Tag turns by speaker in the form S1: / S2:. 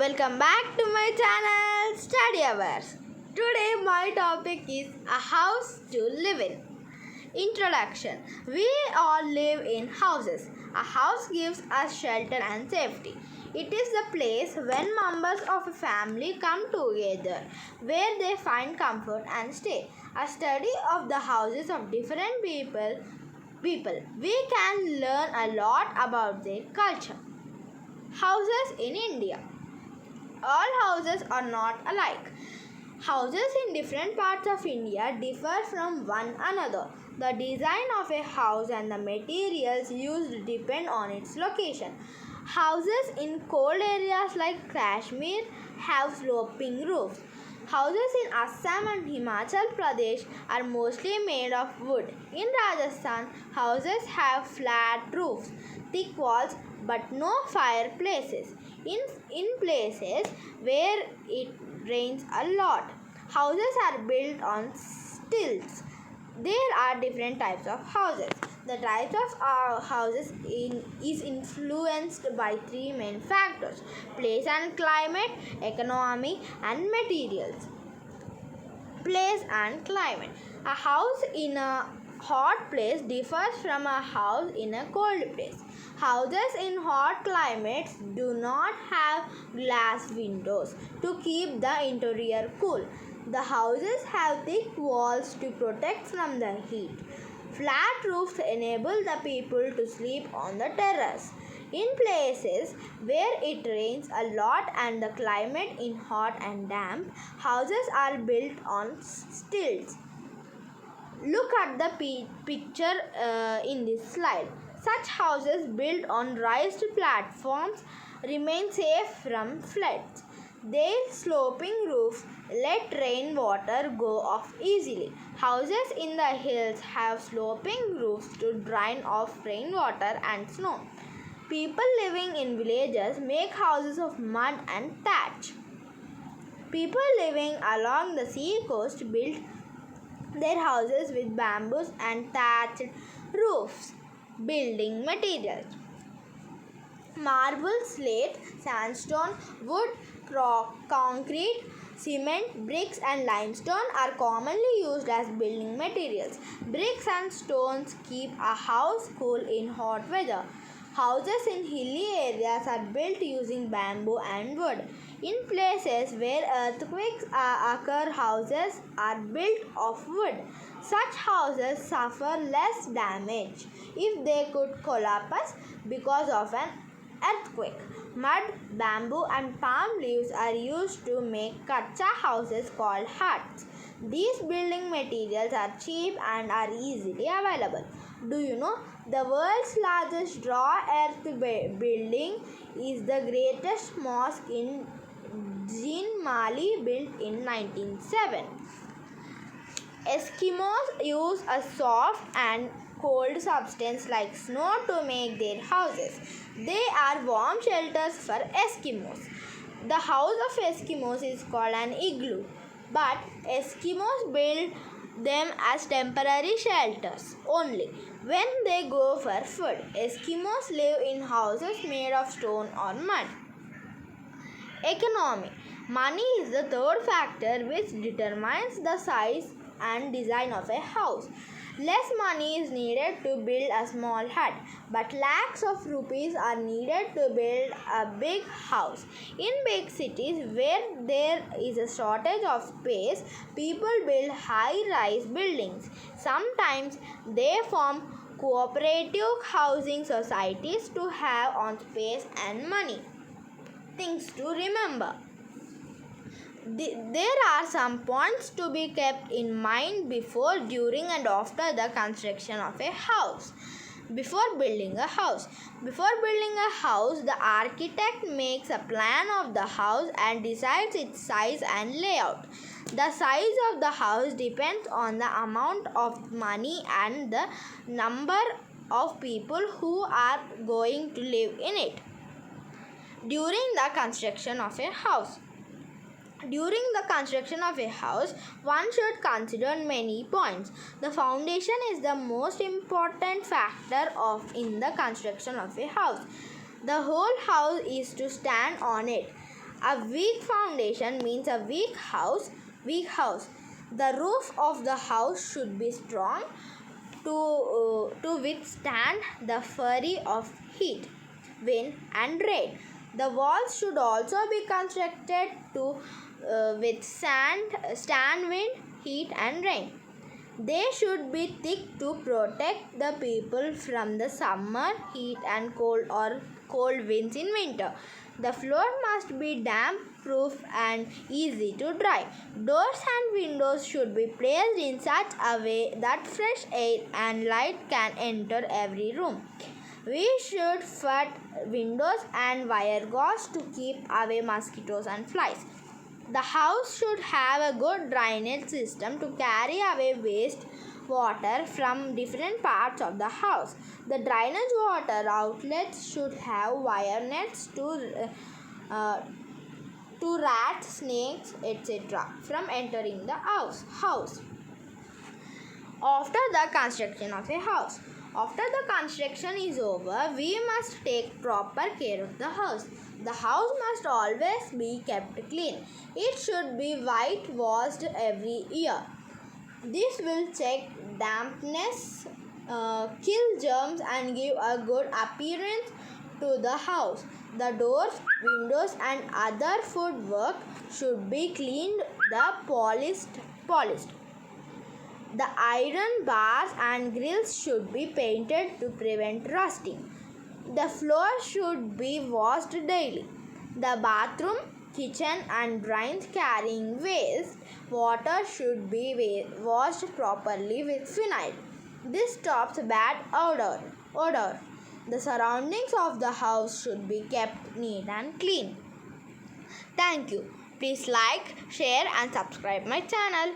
S1: Welcome back to my channel Study Hours. Today my topic is a house to live in. Introduction. We all live in houses. A house gives us shelter and safety. It is the place when members of a family come together where they find comfort and stay. A study of the houses of different people we can learn a lot about their culture. Houses in India. All houses are not alike. Houses in different parts of India differ from one another. The design of a house and the materials used depend on its location. Houses in cold areas like Kashmir have sloping roofs. Houses in Assam and Himachal Pradesh are mostly made of wood. In Rajasthan, houses have flat roofs, thick walls, but no fireplaces. In places where it rains a lot, houses are built on stilts. There are different types of houses. The types of houses is influenced by three main factors: place and climate, economy, and materials. Place and climate. A house in a hot place differs from a house in a cold place. Houses in hot climates do not have glass windows to keep the interior cool. The houses have thick walls to protect from the heat. Flat roofs enable the people to sleep on the terrace. In places where it rains a lot and the climate is hot and damp, houses are built on stilts. Look at the picture in this slide. Such houses built on raised platforms remain safe from floods. Their sloping roofs let rainwater go off easily. Houses in the hills have sloping roofs to drain off rainwater and snow. People living in villages make houses of mud and thatch. People living along the sea coast build their houses with bamboos and thatched roofs. Building materials: marble, slate, sandstone, wood, concrete, cement, bricks and limestone are commonly used as building materials. Bricks and stones keep a house cool in hot weather. Houses in hilly areas are built using bamboo and wood. In places where earthquakes occur, houses are built of wood. Such houses suffer less damage if they could collapse because of an earthquake. Mud, bamboo and palm leaves are used to make kacha houses called huts. These building materials are cheap and are easily available. Do you know the world's largest raw earth building is the greatest mosque in Jin, Mali, built in 1907. Eskimos use a soft and cold substance like snow to make their houses. They are warm shelters for Eskimos. The house of Eskimos is called an igloo, but Eskimos build them as temporary shelters only when they go for food. Eskimos live in houses made of stone or mud. Economy. Money is the third factor which determines the size and design of a house. Less money is needed to build a small hut, but lakhs of rupees are needed to build a big house. In big cities where there is a shortage of space, people build high-rise buildings. Sometimes they form cooperative housing societies to have on space and money. Things to remember. There are some points to be kept in mind before, during and after the construction of a house. Before building a house. Before building a house, the architect makes a plan of the house and decides its size and layout. The size of the house depends on the amount of money and the number of people who are going to live in it. During the construction of a house. During the construction of a house, one should consider many points. The foundation is the most important factor in the construction of a house. The whole house is to stand on it. A weak foundation means a weak house. Weak house. The roof of the house should be strong to withstand the fury of heat, wind, and rain. The walls should also be constructed to stand wind, heat, and rain. They should be thick to protect the people from the summer heat and cold winds in winter. The floor must be damp proof and easy to dry. Doors and windows should be placed in such a way that fresh air and light can enter every room. We should fit windows and wire gauze to keep away mosquitoes and flies. The house should have a good drainage system to carry away waste water from different parts of the house. The drainage water outlets should have wire nets to rats, snakes, etc. from entering the house. After the construction of a house. After the construction is over, we must take proper care of the house. The house must always be kept clean. It should be whitewashed every year. This will check dampness, kill germs, and give a good appearance to the house. The doors, windows, and other footwork should be cleaned, polished. The iron bars and grills should be painted to prevent rusting. The floor should be washed daily. The bathroom, kitchen, and drains carrying waste water should be washed properly with phenyl. This stops bad odor. The surroundings of the house should be kept neat and clean. Thank you. Please like, share, and subscribe my channel.